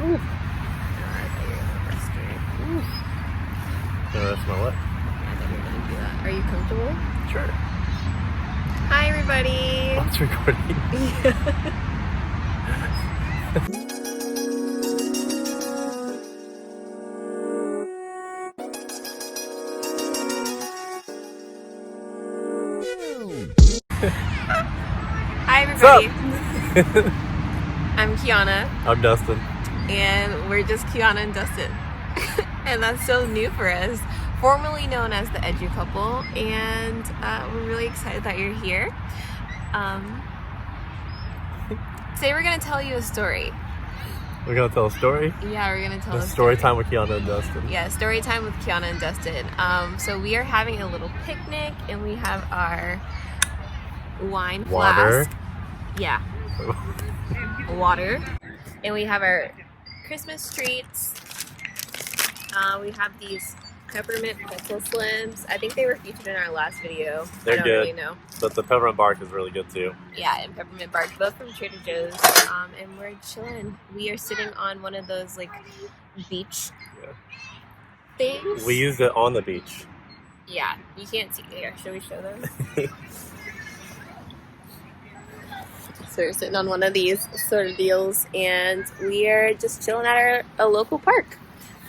Ooh. That's my what? I thought you were gonna do that. Are you comfortable? Sure. Hi, everybody. Oh, it's recording. Hi, everybody. What's up? I'm Keanna. I'm Dustin. And we're just Keanna and Dustin. And that's so new for us. Formerly known as the Edu Couple. And we're really excited that you're here. Today we're going to tell you a story. We're going to tell a story? Yeah, we're going to tell a story time with Keanna and Dustin. Yeah, story time with Keanna and Dustin. So we are having a little picnic and we have our wine Water. flask. Yeah. Water. And we have our Christmas treats. We have these peppermint pretzel slims. I think they were featured in our last video. They're I don't good. really know. But the peppermint bark is really good too. Yeah, and peppermint bark, both from Trader Joe's. And we're chilling. We are sitting on one of those like beach things. We used it on the beach. Yeah, you can't see here. Should we show them? So we're sitting on one of these sort of deals, and we are just chilling at a local park.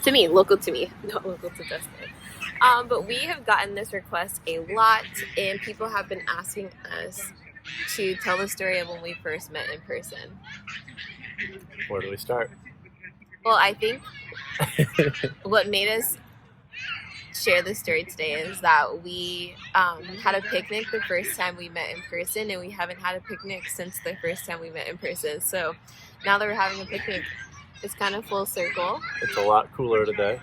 Local to me, not local to Dustin. But we have gotten this request a lot, and people have been asking us to tell the story of when we first met in person. Where do we start? Well, I think what made us share this story today is that we had a picnic the first time we met in person, and we haven't had a picnic since the first time we met in person. So now that we're having a picnic, it's kind of full circle. It's a lot cooler today.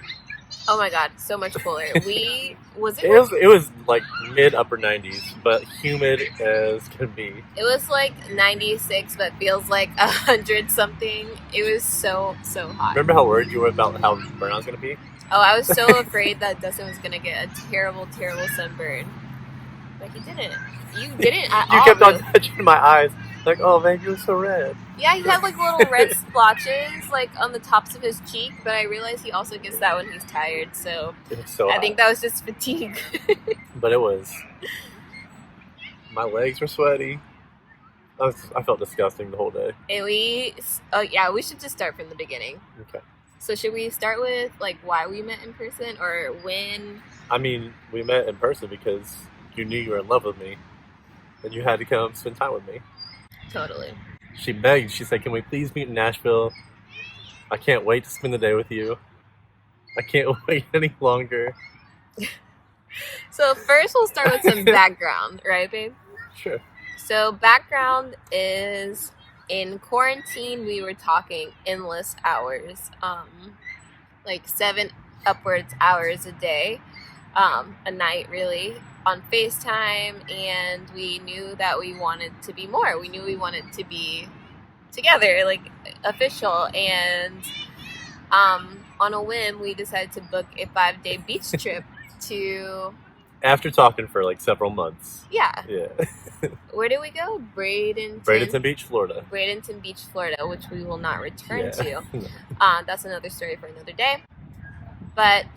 Oh my god, so much cooler. It was like mid upper 90s, but humid as can be. It was like 96, but feels like 100 something. It was so hot. Remember how worried you were about how burn I was gonna be? Oh, I was so afraid that Dustin was gonna get a terrible sunburn. But he didn't. You didn't at all. You kept on touching my eyes. Like, oh man, you were so red. Yeah, he had like little red splotches like on the tops of his cheek, but I realized he also gets that when he's tired, so it was so I hot. think that was just fatigue. But it was. My legs were sweaty. I felt disgusting the whole day. And we should just start from the beginning. Okay. So should we start with like why we met in person or when? I mean, we met in person because you knew you were in love with me, and you had to come spend time with me. Totally. She begged. She said, "Can we please meet in Nashville? I can't wait to spend the day with you. I can't wait any longer." So first we'll start with some background, right, babe? Sure. So background is in quarantine we were talking endless hours, like 7 upwards hours a day, a night really, on FaceTime, and we knew that we wanted to be more. We knew we wanted to be together, like official, and on a whim we decided to book a 5-day beach trip to... After talking for like several months. Yeah. Yeah. Where did we go? Bradenton Beach, Florida. Bradenton Beach, Florida, which we will not return to. That's another story for another day. But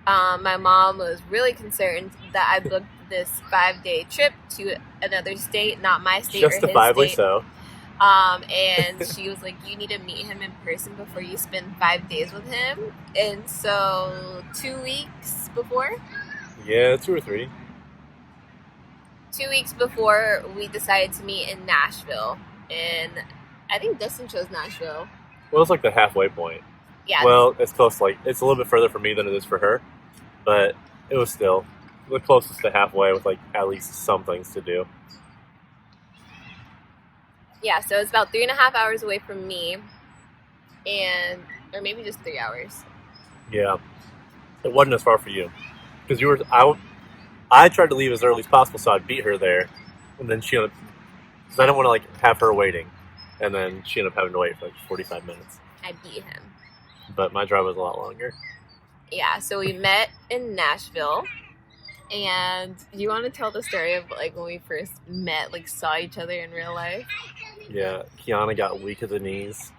my mom was really concerned that I booked this 5-day trip to another state, not my state or his Justifiably state. so. And she was like, you need to meet him in person before you spend 5 days with him. And so 2 weeks before? Yeah, 2 or 3. 2 weeks before, we decided to meet in Nashville. And I think Dustin chose Nashville. Well, it's like the halfway point. Yeah. Well, it's close. Like, it's a little bit further for me than it is for her, but it was still the closest to halfway with like at least some things to do. Yeah, so it's about 3.5 hours away from me, or maybe just 3 hours. Yeah, it wasn't as far for you because you were. I tried to leave as early as possible so I'd beat her there, and then she ended up, because I didn't want to like have her waiting, and then she ended up having to wait for like 45 minutes. I beat him. But my drive was a lot longer. Yeah, so we met in Nashville. And do you want to tell the story of like when we first met, like saw each other in real life? Yeah, Keanna got weak at the knees.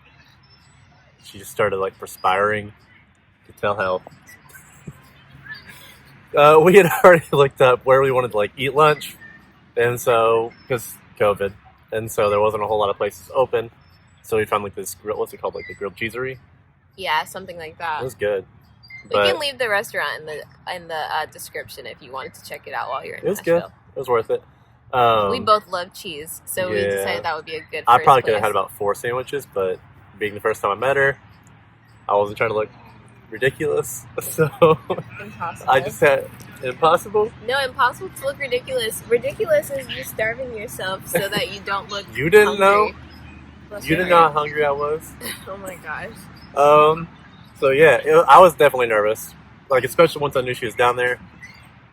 she just started like perspiring. To tell how. We had already looked up where we wanted to like eat lunch, and so because COVID, and so there wasn't a whole lot of places open, so we found like this what's it called, like the grilled cheesery. Yeah, something like that. It was good. We can leave the restaurant in the description if you wanted to check it out while you're in Nashville. It was good. It was worth it. We both love cheese, so we decided that would be a good. I probably could have had about 4 sandwiches, but being the first time I met her, I wasn't trying to look ridiculous, so impossible. I just had impossible. No, impossible to look ridiculous. Ridiculous is you starving yourself so that you don't look. You didn't hungry. know. You didn't know how hungry I was. Oh my gosh. So yeah, I was definitely nervous. Like especially once I knew she was down there,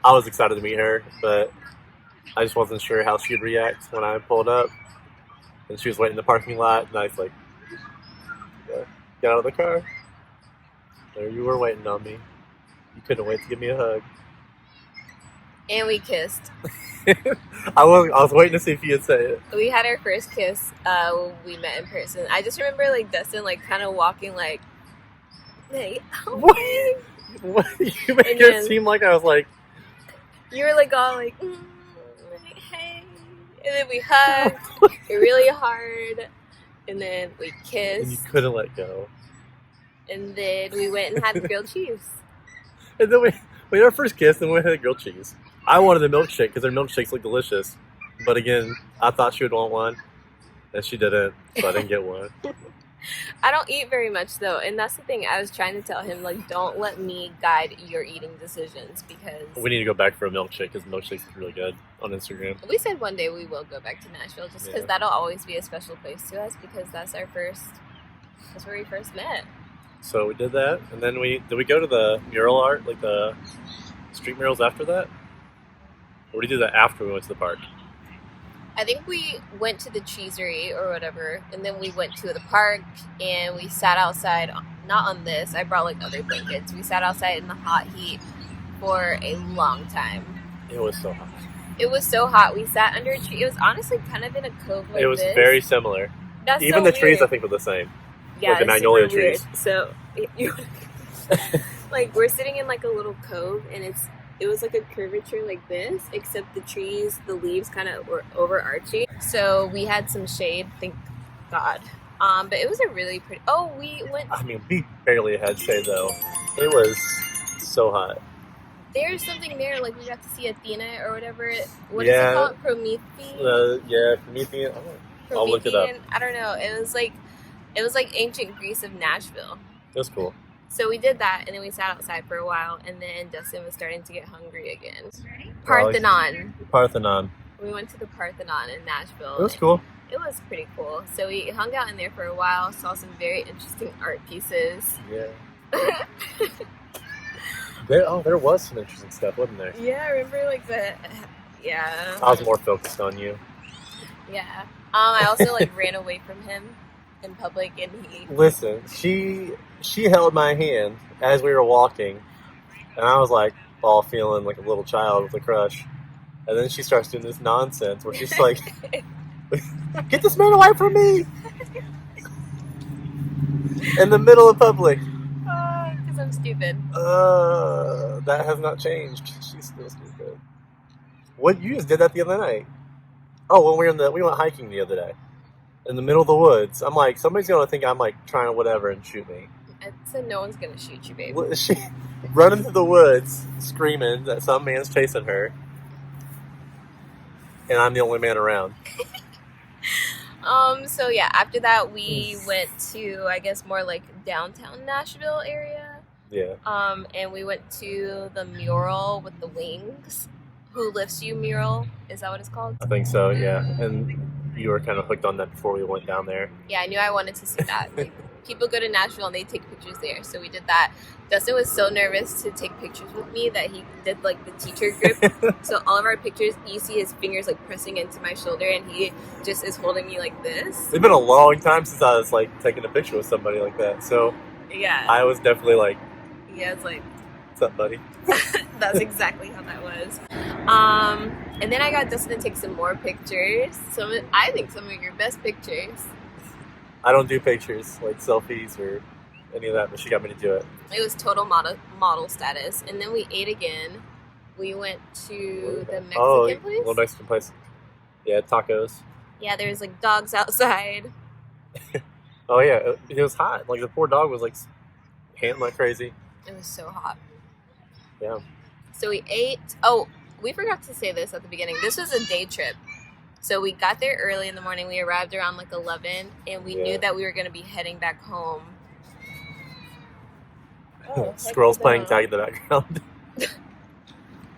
I was excited to meet her, but I just wasn't sure how she'd react when I pulled up, and she was waiting in the parking lot, and I was like, "Get out of the car." There you were waiting on me. You couldn't wait to give me a hug. And we kissed. I was waiting to see if you'd say it. We had our first kiss when we met in person. I just remember like Dustin like kind of walking like, hey, what? You make it seem like I was like. You were like all like, hey, and then we hugged really hard, and then we kissed. And you couldn't let go. And then we went and had grilled cheese. And then we had our first kiss, and we had grilled cheese. I wanted a milkshake because their milkshakes look delicious. But again, I thought she would want one, and she didn't, so I didn't get one. I don't eat very much, though, and that's the thing. I was trying to tell him, like, don't let me guide your eating decisions, because... We need to go back for a milkshake, because milkshakes are really good on Instagram. We said one day we will go back to Nashville, just because that'll always be a special place to us, because that's where we first met. So we did that, and then did we go to the mural art, like the street murals after that? Or did we do that after we went to the park? I think we went to the cheesery or whatever, and then we went to the park, and we sat outside, not on this, I brought like other blankets. We sat outside in the hot heat for a long time. It was so hot. It was so hot. We sat under a tree. It was honestly kind of in a cove like this. It was very similar. That's Even so the trees, weird. I think, were the same. Yeah, like the magnolia trees. Weird. So, like, we're sitting in like a little cove, and it was like a curvature like this, except the trees, the leaves kind of were overarching. So we had some shade, thank God. But it was a really pretty. Oh, we went. I mean, we barely had shade though. It was so hot. There's something there, like we got to see Athena or whatever. What is it called? Promethean. Promethean. I'll look it up. I don't know. It was like ancient Greece of Nashville. It was cool. So we did that, and then we sat outside for a while, and then Dustin was starting to get hungry again. Parthenon. We went to the Parthenon in Nashville. It was cool. It was pretty cool. So we hung out in there for a while, saw some very interesting art pieces. Yeah. There was some interesting stuff, wasn't there? Yeah, I remember like yeah. I was more focused on you. Yeah. I also like ran away from him in public, and he... Listen, she held my hand as we were walking, and I was like all feeling like a little child with a crush. And then she starts doing this nonsense where she's like, "Get this man away from me!" in the middle of public. Because I'm stupid. That has not changed. She's still stupid. What, you just did that the other night? Oh, when we went hiking the other day in the middle of the woods. I'm like, somebody's gonna think I'm like trying to whatever and shoot me. I said no one's gonna shoot you, babe. She running through the woods, screaming that some man's chasing her, and I'm the only man around. So yeah, after that we went to, I guess, more like downtown Nashville area. Yeah. And we went to the mural with the wings. Who Lifts You mural? Is that what it's called? I think so, yeah. And you were kind of hooked on that before we went down there. Yeah, I knew I wanted to see that. Like, people go to Nashville and they take pictures there, so we did that. Dustin was so nervous to take pictures with me that he did like the teacher grip. So all of our pictures, you see his fingers like pressing into my shoulder, and he just is holding me like this. It's been a long time since I was like taking a picture with somebody like that, so yeah, I was definitely like, yeah, it's like, "What's up, buddy?" That's exactly how that was. And then I got Dustin to take some more pictures. I think some of your best pictures. I don't do pictures, like selfies or any of that, but she got me to do it. It was total model status. And then we ate again. We went to the Mexican place. Little Mexican place. Yeah, tacos. Yeah, there's like dogs outside. Oh yeah, it was hot. Like the poor dog was like panting like crazy. It was so hot. Yeah. So we ate. Oh, we forgot to say this at the beginning. This was a day trip. So we got there early in the morning. We arrived around like 11, and we knew that we were going to be heading back home. Squirrels playing tag in the background.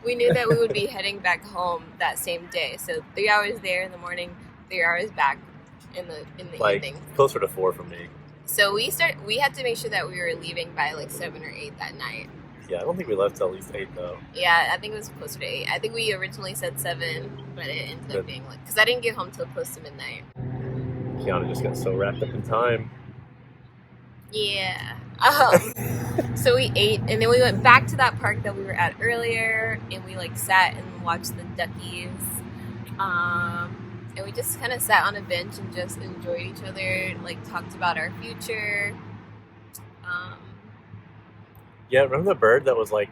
We knew that we would be heading back home that same day. So 3 hours there in the morning, 3 hours back in the evening. Closer to 4 for me. So we had to make sure that we were leaving by like 7 or 8 that night. Yeah, I don't think we left till at least 8 though. Yeah, I think it was closer to 8. I think we originally said 7, but it ended up being like, because I didn't get home till close to midnight. Keanna just got so wrapped up in time. Yeah. So we ate, and then we went back to that park that we were at earlier, and we like sat and watched the duckies. And we just kind of sat on a bench and just enjoyed each other and like talked about our future. Yeah, remember the bird that was like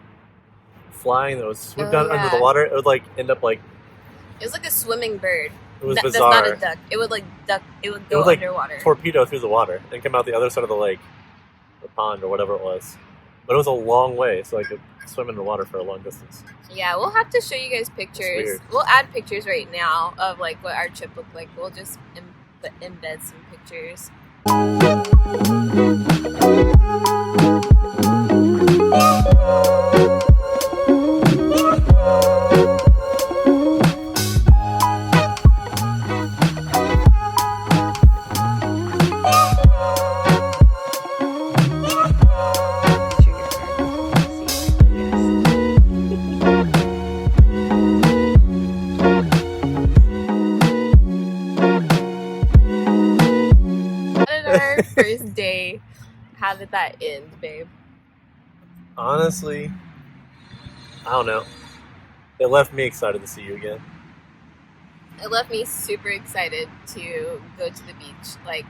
flying that was swooped down under the water? It would like end up like... It was like a swimming bird. It was bizarre. That's not a duck. It would like duck. It would go underwater. Torpedo through the water and come out the other side of the lake, the pond or whatever it was. But it was a long way, so I could swim in the water for a long distance. Yeah, we'll have to show you guys pictures. We'll add pictures right now of like what our trip looked like. We'll just embed some pictures. First day, how did that end, babe? Honestly, I don't know. It left me excited to see you again. It left me super excited to go to the beach. Like,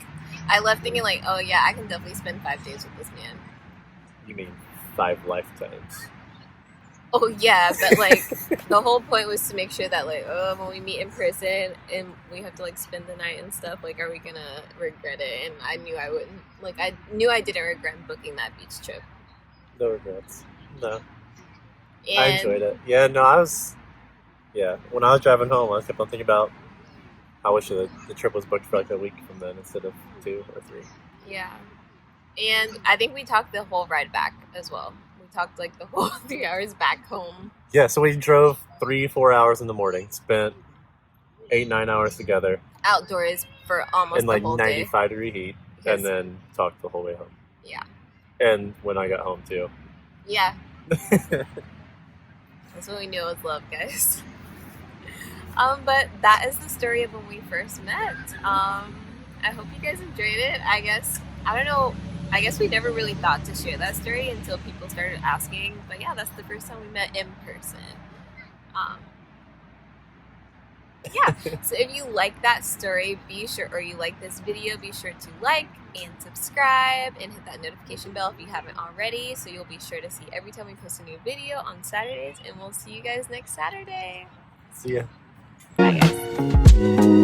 I left thinking like, oh yeah, I can definitely spend 5 days with this man. You mean 5 lifetimes? Oh yeah, but like the whole point was to make sure that like, when we meet in person and we have to like spend the night and stuff, like, are we gonna regret it? And I knew I wouldn't. Like, I knew I didn't regret booking that beach trip. No regrets. No. And I enjoyed it. Yeah, no, yeah, when I was driving home, I kept on thinking about how I wish the trip was booked for like a week from then instead of 2 or 3. Yeah. And I think we talked the whole ride back as well. We talked like the whole 3 hours back home. Yeah, so we drove 3-4 hours in the morning, spent 8-9 hours together. Outdoors for almost in like the whole day. 95-degree heat, and then talked the whole way home. Yeah. And when I got home too. Yeah. That's when we knew it was love, guys. But that is the story of when we first met. I hope you guys enjoyed it. I guess we never really thought to share that story until people started asking. But yeah, that's the first time we met in person. Yeah, so if you like that story, or you like this video, be sure to like and subscribe and hit that notification bell if you haven't already, so you'll be sure to see every time we post a new video on Saturdays, and we'll see you guys next Saturday. See ya. Bye, guys.